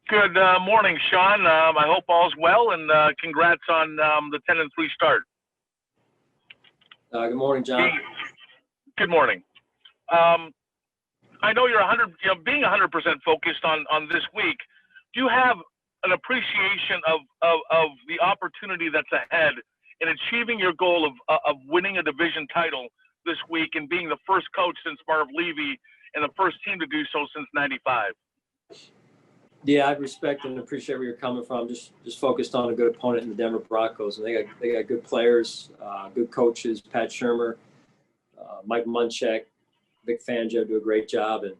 Good morning, Sean. I hope all's well, and congrats on the 10-3 start. Good morning, John. Good morning. I know you're being 100% focused on this week. Do you have an appreciation of the opportunity that's ahead in achieving your goal of winning a division title this week and being the first coach since Marv Levy and the first team to do so since '95? Yeah, I respect and appreciate where you're coming from. Just focused on a good opponent in the Denver Broncos, and they got good players, good coaches. Pat Shermer, Mike Munchak, Vic Fangio do a great job, and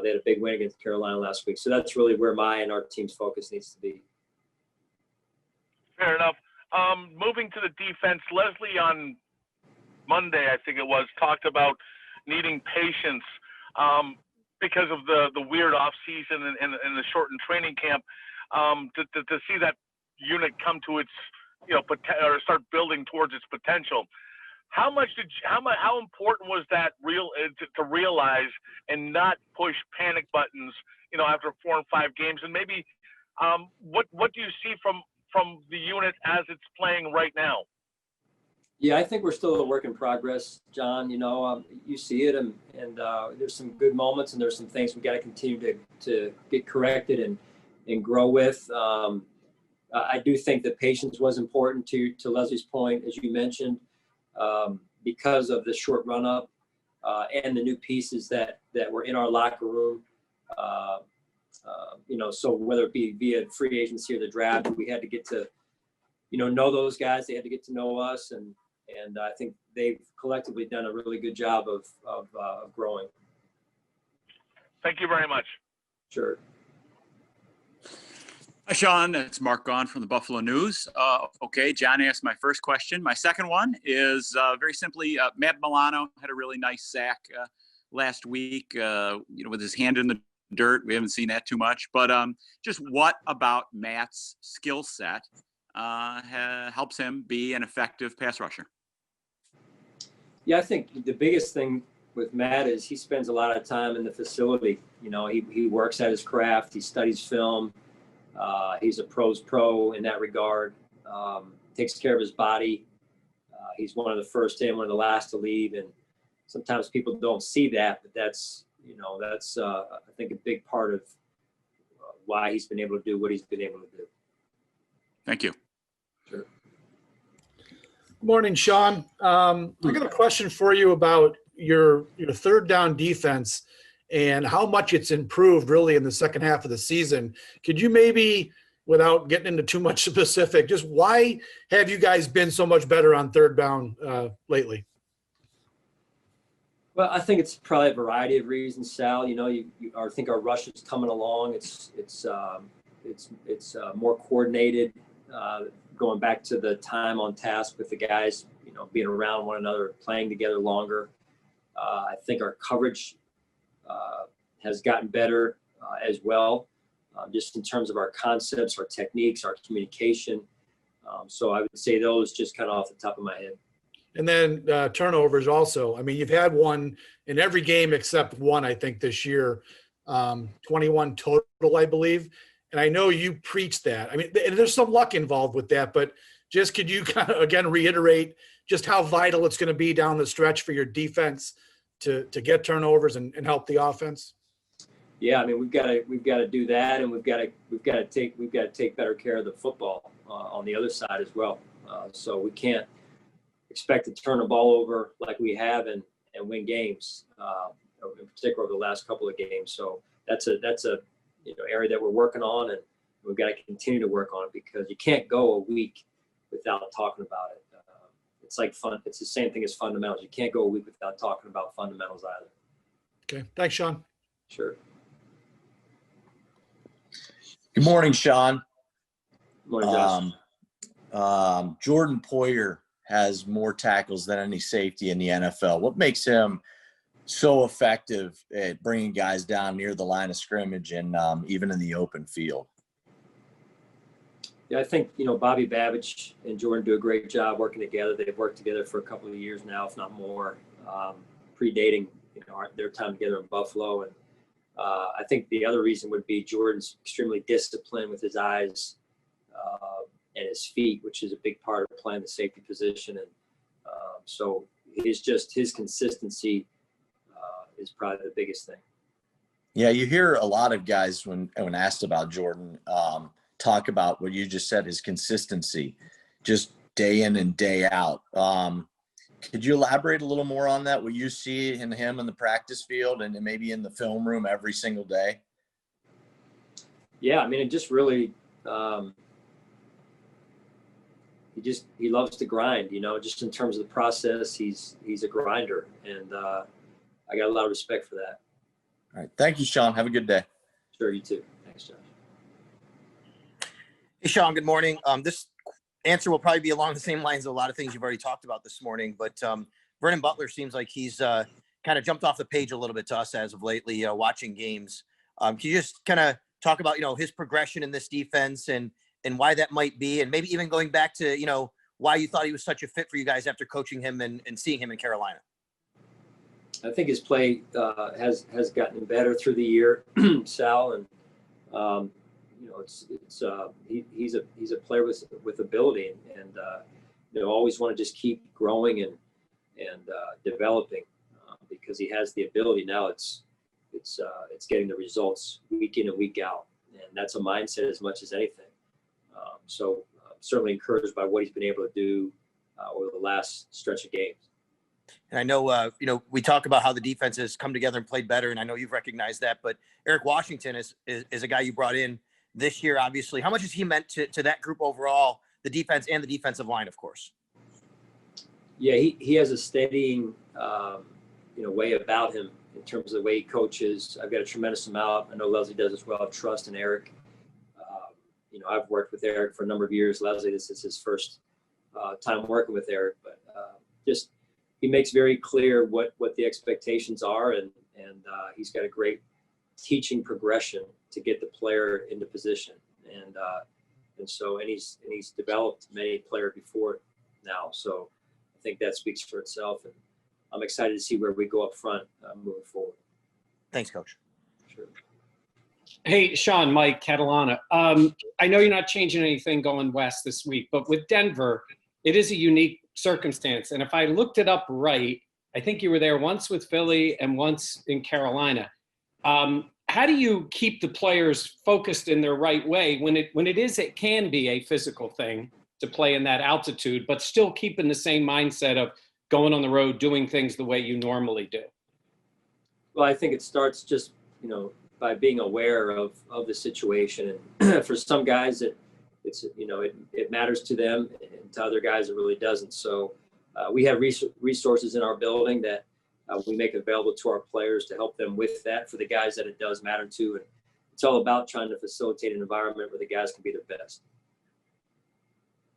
they had a big win against Carolina last week. So that's really where my and our team's focus needs to be. Fair enough. Moving to the defense, Leslie on Monday, I think it was, talked about needing patience because of the weird off season and the shortened training camp to see that unit come to its or start building towards its potential. How important was that to realize and not push panic buttons after 4 and 5 games, and maybe what do you see from the unit as it's playing right now? Yeah, I think we're still a work in progress, John. You see it, and there's some good moments, and there's some things we got to continue to get corrected and grow with. I do think that patience was important to Leslie's point, as you mentioned, because of the short run up and the new pieces that were in our locker room. So whether it be via free agency or the draft, we had to get to know those guys. They had to get to know us, and I think they've collectively done a really good job of growing. Thank you very much. Sure. Hi, Sean. It's Mark Gaughan from the Buffalo News. Okay, John asked my first question. My second one is very simply, Matt Milano had a really nice sack last week, with his hand in the dirt. We haven't seen that too much, but just what about Matt's skill set helps him be an effective pass rusher? Yeah, I think the biggest thing with Matt is he spends a lot of time in the facility. He works at his craft. He studies film. He's a pro's pro in that regard. Takes care of his body. He's one of the first in, one of the last to leave, and sometimes people don't see that, but that's I think a big part of why he's been able to do what he's been able to do. Thank you. Sure. Good morning, Sean. I got a question for you about your third down defense and how much it's improved really in the second half of the season. Could you maybe, without getting into too much specific, just why have you guys been so much better on third down lately? Well, I think it's probably a variety of reasons, Sal. I think our rush is coming along. It's more coordinated, going back to the time on task with the guys, being around one another, playing together longer. I think our coverage has gotten better as well, just in terms of our concepts, our techniques, our communication. So I would say those just kind of off the top of my head. And then turnovers also. I mean, you've had one in every game except one, I think, this year, 21 total, I believe. And I know you preach that. I mean, there's some luck involved with that, but just could you kind of, again, reiterate just how vital it's going to be down the stretch for your defense to get turnovers and help the offense? Yeah, I mean, we've got to do that, and we've got to take better care of the football on the other side as well. So we can't expect to turn the ball over like we have and win games, in particular over the last couple of games. So that's a area that we're working on, and we've got to continue to work on it because you can't go a week without talking about it. It's like fun. It's the same thing as fundamentals. You can't go a week without talking about fundamentals either. Okay. Thanks, Sean. Sure. Good morning, Sean. Good morning, Josh. Jordan Poyer has more tackles than any safety in the NFL. What makes him so effective at bringing guys down near the line of scrimmage and even in the open field? Yeah, I think, Bobby Babbage and Jordan do a great job working together. They've worked together for a couple of years now, if not more, predating, their time together in Buffalo. And I think the other reason would be Jordan's extremely disciplined with his eyes and his feet, which is a big part of playing the safety position. And so his consistency is probably the biggest thing. Yeah, you hear a lot of guys when asked about Jordan talk about what you just said, his consistency, just day in and day out. Could you elaborate a little more on that? What you see in him in the practice field and maybe in the film room every single day? Yeah, I mean, it just really he loves to grind. Just in terms of the process, he's a grinder, and I got a lot of respect for that. All right, thank you, Sean. Have a good day. Sure, you too. Thanks, Josh. Hey, Sean, good morning. This answer will probably be along the same lines of a lot of things you've already talked about this morning, but Vernon Butler seems like he's kind of jumped off the page a little bit to us as of lately, watching games. Can you just kind of talk about, his progression in this defense and why that might be, and maybe even going back to, why you thought he was such a fit for you guys after coaching him and seeing him in Carolina? I think his play has gotten better through the year, Sal, and he's a player with ability, and always want to just keep growing and developing because he has the ability. Now it's getting the results week in and week out, and that's a mindset as much as anything. So I'm certainly encouraged by what he's been able to do over the last stretch of games. And I know, we talk about how the defense has come together and played better, and I know you've recognized that, but Eric Washington is a guy you brought in this year, obviously. How much has he meant to that group overall, the defense and the defensive line, of course? Yeah, he has a steadying, way about him in terms of the way he coaches. I've got a tremendous amount. I know Leslie does as well. Trust in Eric. I've worked with Eric for a number of years. Leslie, this is his first time working with Eric, but just he makes very clear what the expectations are, and he's got a great teaching progression to get the player into position, and he's developed many players before now. So I think that speaks for itself, and I'm excited to see where we go up front moving forward. Thanks, Coach. Sure. Hey, Sean, Mike Catalana. I know you're not changing anything going west this week, but with Denver, it is a unique circumstance. And if I looked it up right, I think you were there once with Philly and once in Carolina. How do you keep the players focused in their right way when it can be a physical thing to play in that altitude, but still keeping the same mindset of going on the road, doing things the way you normally do? Well, I think it starts just, by being aware of the situation. And for some guys, it matters to them, and to other guys, it really doesn't. So we have resources in our building that we make available to our players to help them with that for the guys that it does matter to. And it's all about trying to facilitate an environment where the guys can be their best.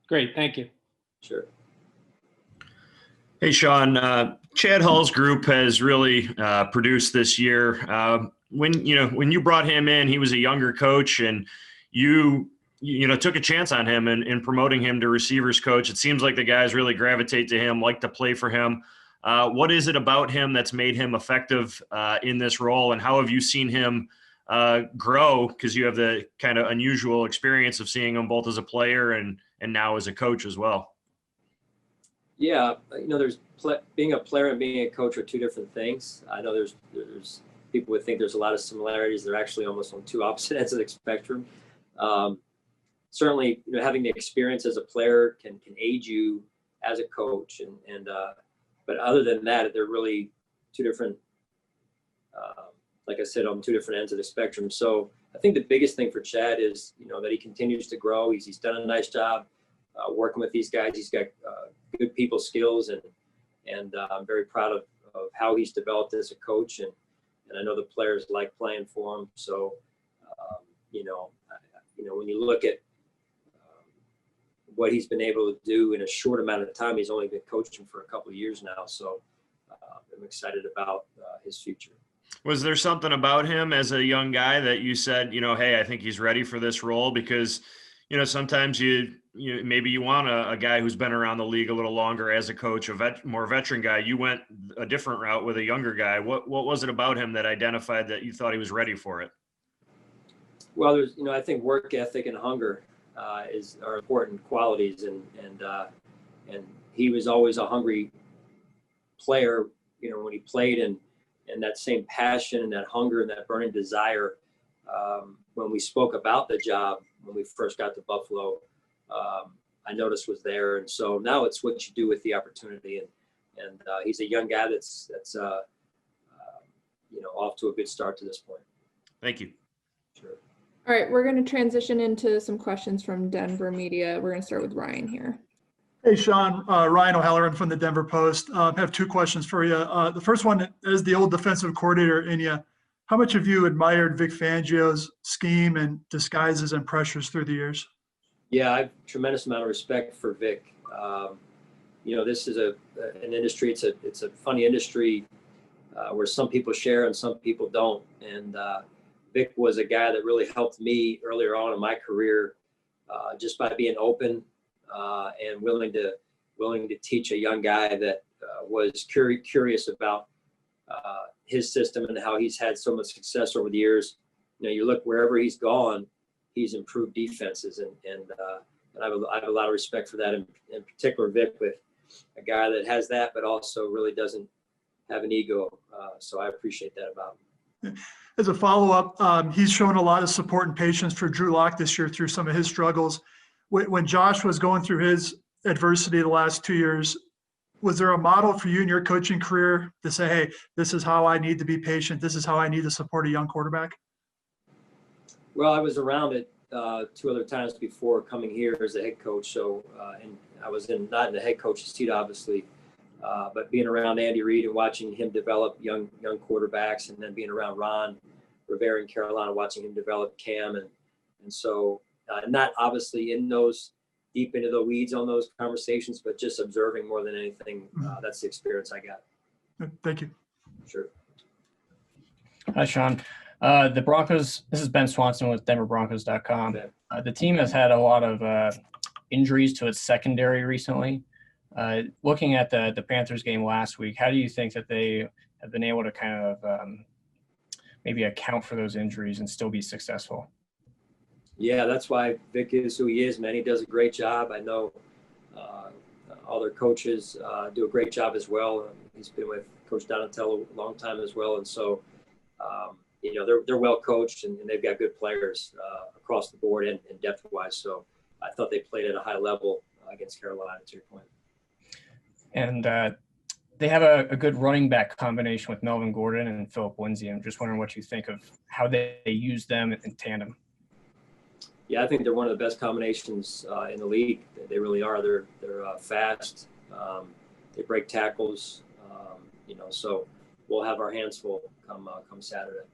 Great. Thank you. Sure. Hey, Sean, Chad Hull's group has really produced this year. When you brought him in, he was a younger coach, and you took a chance on him in promoting him to receivers coach. It seems like the guys really gravitate to him, like to play for him. What is it about him that's made him effective in this role, and how have you seen him grow? Because you have the kind of unusual experience of seeing him both as a player and now as a coach as well. Yeah, there's being a player and being a coach are two different things. I know there's people would think there's a lot of similarities. They're actually almost on two opposite ends of the spectrum. Certainly, having the experience as a player can aid you as a coach, but other than that, they're really two different. Like I said, on two different ends of the spectrum. So I think the biggest thing for Chad is that he continues to grow. He's done a nice job working with these guys. He's got good people skills, and I'm very proud of how he's developed as a coach, and I know the players like playing for him. So when you look at what he's been able to do in a short amount of time, he's only been coaching for a couple of years now. So I'm excited about his future. Was there something about him as a young guy that you said, hey, I think he's ready for this role? Because sometimes maybe you want a guy who's been around the league a little longer as a coach, more veteran guy. You went a different route with a younger guy. What was it about him that identified that you thought he was ready for it? Well, there's, I think work ethic and hunger are important qualities, and he was always a hungry player. When he played, and that same passion and that hunger and that burning desire. When we spoke about the job when we first got to Buffalo, I noticed was there, and so now it's what you do with the opportunity. And he's a young guy that's off to a good start to this point. Thank you. Sure. All right, we're going to transition into some questions from Denver media. We're going to start with Ryan here. Hey, Sean, Ryan O'Halloran from the Denver Post. I have two questions for you. The first one, as the old defensive coordinator in you, how much have you admired Vic Fangio's scheme and disguises and pressures through the years? Yeah, I have a tremendous amount of respect for Vic. This is an industry. It's a funny industry where some people share and some people don't. And Vic was a guy that really helped me earlier on in my career, just by being open and willing to teach a young guy that was curious about his system and how he's had so much success over the years. You look wherever he's gone, he's improved defenses, and I have a lot of respect for that. In particular, Vic, with a guy that has that, but also really doesn't have an ego. So I appreciate that about him. As a follow-up, he's shown a lot of support and patience for Drew Lock this year through some of his struggles. When Josh was going through his adversity the last 2 years, was there a model for you in your coaching career to say, hey, this is how I need to be patient, this is how I need to support a young quarterback? Well, I was around it 2 other times before coming here as a head coach. So, and I was not in the head coach's seat, obviously, but being around Andy Reid and watching him develop young quarterbacks, and then being around Ron Rivera in Carolina, watching him develop Cam. And so not obviously in those deep into the weeds on those conversations, but just observing more than anything. That's the experience I got. Thank you. Sure. Hi, Sean. The Broncos, this is Ben Swanson with DenverBroncos.com. The team has had a lot of injuries to its secondary recently. Looking at the Panthers game last week, how do you think that they have been able to kind of maybe account for those injuries and still be successful? Yeah, that's why Vic is who he is, man. He does a great job. I know all their coaches do a great job as well. He's been with Coach Donatello a long time as well. And so, they're well coached, and they've got good players across the board and depth-wise. So I thought they played at a high level against Carolina, to your point. And they have a good running back combination with Melvin Gordon and Phillip Lindsay. I'm just wondering what you think of how they use them in tandem. Yeah, I think they're one of the best combinations in the league. They really are. They're fast. They break tackles. So we'll have our hands full come Saturday.